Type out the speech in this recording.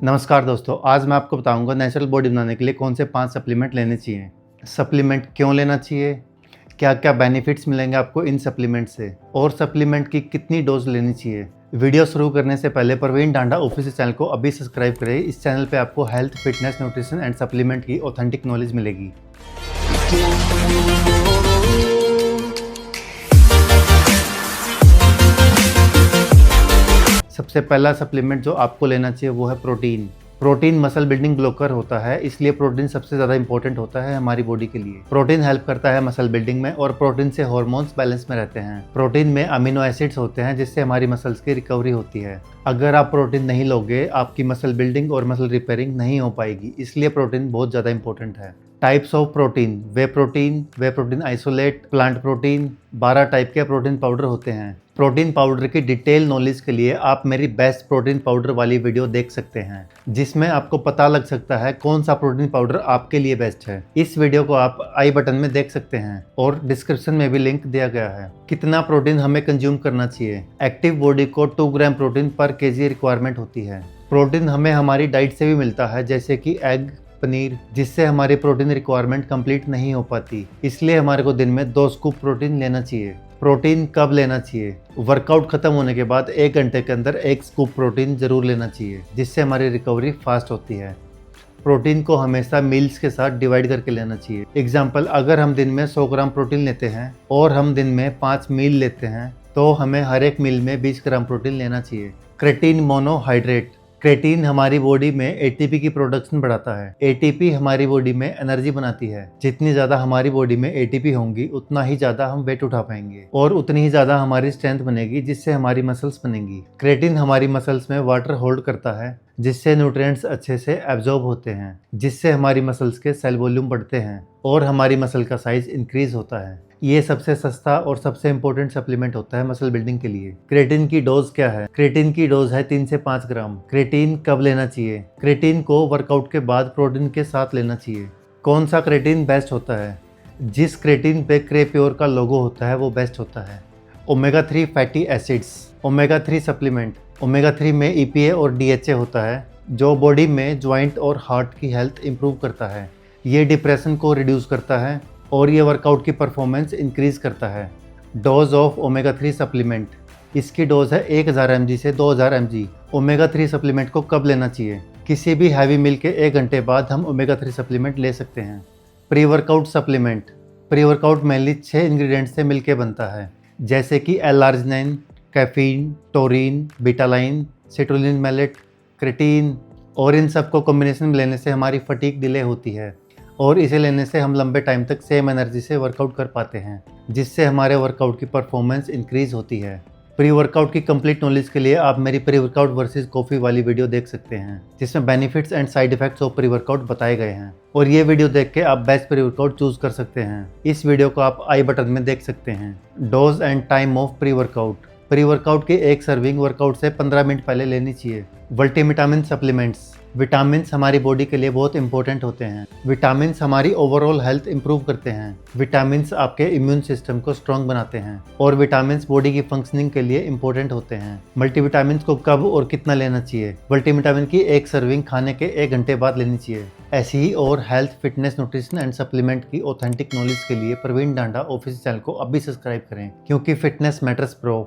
नमस्कार दोस्तों, आज मैं आपको बताऊंगा नेचुरल बॉडी बनाने के लिए कौन से 5 सप्लीमेंट लेने चाहिए। सप्लीमेंट क्यों लेना चाहिए, क्या क्या बेनिफिट्स मिलेंगे आपको इन सप्लीमेंट से और सप्लीमेंट की कितनी डोज लेनी चाहिए। वीडियो शुरू करने से पहले प्रवीण डांडा ऑफिशियल चैनल को अभी सब्सक्राइब करें। इस चैनल पे आपको health, fitness, nutrition and supplement की ऑथेंटिक नॉलेज मिलेगी। सबसे पहला सप्लीमेंट जो आपको लेना चाहिए वो है protein. Protein muscle building blocker होता है, इसलिए प्रोटीन सबसे ज़्यादा इंपॉर्टेंट होता है हमारी बॉडी के लिए। प्रोटीन हेल्प करता है मसल बिल्डिंग में और प्रोटीन से हार्मोन्स बैलेंस में रहते हैं। प्रोटीन में अमीनो एसिड्स होते हैं जिससे हमारी मसल्स की रिकवरी होती है। अगर आप प्रोटीन नहीं लोगे आपकी मसल बिल्डिंग और मसल रिपेयरिंग नहीं हो पाएगी, इसलिए प्रोटीन बहुत ज़्यादा इंपॉर्टेंट है। Types of protein, way protein isolate, plant protein, 12 type के प्रोटीन पाउडर होते हैं। प्रोटीन पाउडर की डिटेल नॉलेज के लिए आप मेरी बेस्ट प्रोटीन पाउडर वाली वीडियो देख सकते हैं, जिसमें आपको पता लग सकता है कौन सा प्रोटीन पाउडर आपके लिए बेस्ट है। इस वीडियो को आप आई बटन में देख सकते हैं और डिस्क्रिप्शन में भी लिंक दिया गया है। कितना प्रोटीन हमें कंज्यूम करना चाहिए। एक्टिव बॉडी को 2 ग्राम प्रोटीन पर केजी रिक्वायरमेंट होती है। प्रोटीन हमें हमारी डाइट से भी मिलता है, जैसे कि एग, पनीर, जिससे हमारी प्रोटीन रिक्वायरमेंट कंप्लीट नहीं हो पाती, इसलिए हमारे को दिन में 2 स्कूप प्रोटीन लेना चाहिए। प्रोटीन कब लेना चाहिए? वर्कआउट खत्म होने के बाद 1 घंटे के अंदर 1 स्कूप प्रोटीन जरूर लेना चाहिए, जिससे हमारी रिकवरी फास्ट होती है। प्रोटीन को हमेशा मील्स के साथ डिवाइड करके लेना चाहिए। एग्जाम्पल, अगर हम दिन में 100 ग्राम प्रोटीन लेते हैं और हम दिन में 5 मील लेते हैं तो हमें हर एक मील में 20 ग्राम प्रोटीन लेना चाहिए। Creatine monohydrate. क्रेटीन हमारी बॉडी में एटीपी की प्रोडक्शन बढ़ाता है। एटीपी हमारी बॉडी में एनर्जी बनाती है। जितनी ज्यादा हमारी बॉडी में एटीपी होंगी उतना ही ज्यादा हम वेट उठा पाएंगे और उतनी ही ज्यादा हमारी स्ट्रेंथ बनेगी, जिससे हमारी मसल्स बनेंगी। क्रेटीन हमारी मसल्स में वाटर होल्ड करता है, जिससे न्यूट्रिएंट्स अच्छे से एब्जॉर्ब होते हैं, जिससे हमारी मसल्स के सेल वॉल्यूम बढ़ते हैं और हमारी मसल का साइज इंक्रीज होता है। ये सबसे सस्ता और सबसे इम्पोर्टेंट सप्लीमेंट होता है मसल बिल्डिंग के लिए। क्रेटीन की डोज क्या है? क्रेटीन की डोज है 3 से 5 ग्राम। क्रेटीन कब लेना चाहिए? क्रेटीन को वर्कआउट के बाद प्रोटीन के साथ लेना चाहिए। कौन सा क्रेटीन बेस्ट होता है? जिस क्रेटीन पे क्रेप्योर का लोगो होता है वो बेस्ट होता है। Omega 3 fatty acids. Omega 3 supplement. Omega 3 में EPA और DHA होता है, जो बॉडी में ज्वाइंट और हार्ट की हेल्थ इंप्रूव करता है। ये डिप्रेशन को रिड्यूस करता है और ये वर्कआउट की परफॉर्मेंस इंक्रीज करता है। Dose of omega 3 supplement. इसकी डोज है 1000 mg से 2000 mg। ओमेगा 3 सप्लीमेंट को कब लेना चाहिए? किसी भी हैवी मील के 1 घंटे बाद हम ओमेगा 3 सप्लीमेंट ले सकते हैं। Pre workout supplement. Pre workout mainly 6 ingredient से मिलकर बनता है, जैसे कि L-arginine, caffeine, taurine, beta alanine, citrulline malate, creatine, और इन सब को कॉम्बिनेशन में लेने से हमारी फटीग डिले होती है और इसे लेने से हम लंबे टाइम तक सेम एनर्जी से वर्कआउट कर पाते हैं, जिससे हमारे वर्कआउट की परफॉर्मेंस इंक्रीज होती है। प्री वर्कआउट की कंप्लीट नॉलेज के लिए आप मेरी प्री वर्कआउट वर्सेस कॉफ़ी वाली वीडियो देख सकते हैं, जिसमें benefits and side effects of pre workout बताए गए हैं और ये वीडियो देख के आप बेस्ट प्री वर्कआउट चूज कर सकते हैं। इस वीडियो को आप आई बटन में देख सकते हैं। Dose and time of pre workout. Pre workout की 1 सर्विंग वर्कआउट से 15 मिनट पहले लेनी चाहिए। Multivitamin supplements. विटामिन्स हमारी बॉडी के लिए बहुत इंपॉर्टेंट होते हैं। विटामिन्स हमारी ओवरऑल हेल्थ इंप्रूव करते हैं। विटामिन्स आपके इम्यून सिस्टम को स्ट्रॉन्ग बनाते हैं और विटामिन्स बॉडी की फंक्शनिंग के लिए इंपॉर्टेंट होते हैं। मल्टीविटामिन्स को कब और कितना लेना चाहिए? मल्टीविटामिन की 1 सर्विंग खाने के 1 घंटे बाद लेनी चाहिए। ऐसी ही और health, fitness, nutrition and supplement की ऑथेंटिक नॉलेज के लिए प्रवीण डांडा ऑफिशियल चैनल को अभी सब्सक्राइब करें, क्योंकि फिटनेस मैटर्स ब्रो।